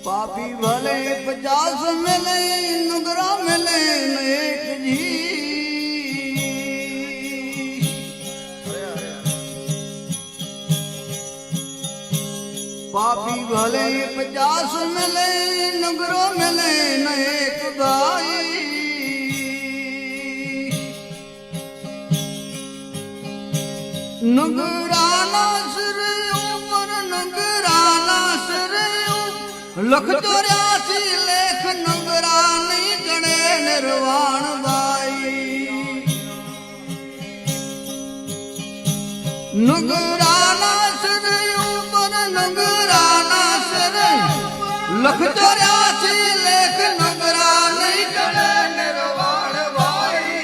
पापी भले 50 मिले नुगरा मिले न एक जी पापी भले 50 मिले नुगरो मिले न एक भाई नुगराना सिर ऊपर नुगराना सिर लख 84 लेख नुगरा नहीं गणे निर्वाण बाई नुगराना सिर ऊपर नुगराना सिर लख 84 लेख नुगरा नहीं गणे निर्वाण बाई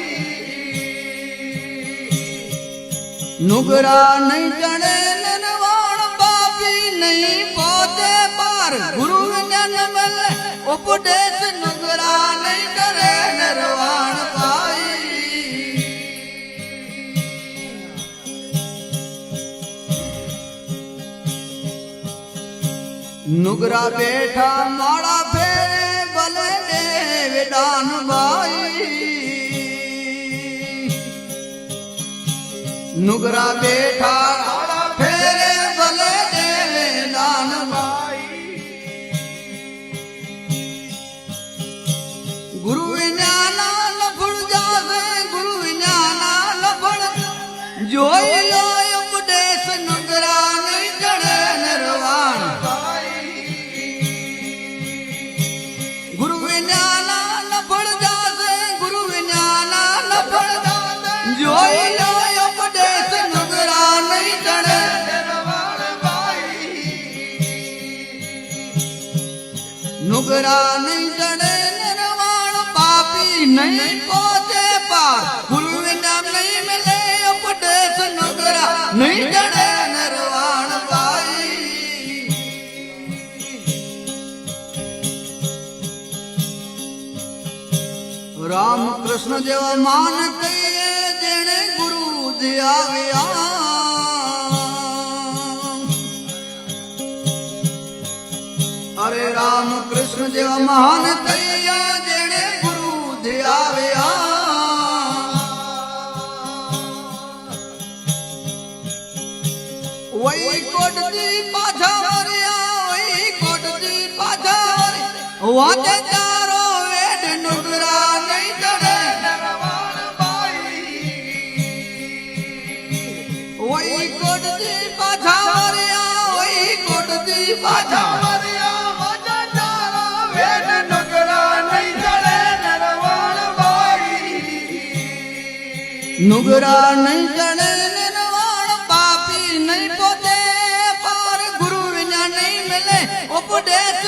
नुगरा नहीं गणे निर्वाण पापी नहीं पहुंचे पार गुरु उपदेश नुगरा नहीं करे निर्वाण पाई नुगरा बैठा माड़ा फेरे भले दे विधान भाई नुगरा बैठा माड़ा फेरे भले दे विधान भाई गुरु विज्ञाना लफड़ जावे गुरु विज्ञाना लफड़ जोई लो उपदेश नुगरा नहीं गणे निर्वाण गुरु विज्ञाना लफड़ जावे गुरु विज्ञाना लफड़ जोई लो उपदेश नुगरा नहीं गणे निर्वाण नुगरा नहीं गणे नहीं पहुंचे पार गुरु विज्ञान नहीं मिले उपदेश नुगरा नहीं गणे निर्वाण पाई राम कृष्ण जेवा मान कहिए जेने गुरु दिया गया अरे राम कृष्ण जेवा महान कहिए जेने आव्या वही कोटती पाछा वरिया वही कोटती पाछा वरिया वाते चारो वेद नुगरा नहीं चढ़े निर्वाण पाई वही कोटती पाछा वरिया वही कोटती पाछा वरिया वाते चारो वेद नुगरा नहीं चढ़े नुगरा नहीं गणे निर्वाण पापी नहीं पहुंचे पार गुरु विज्ञान नहीं मिले उपदेश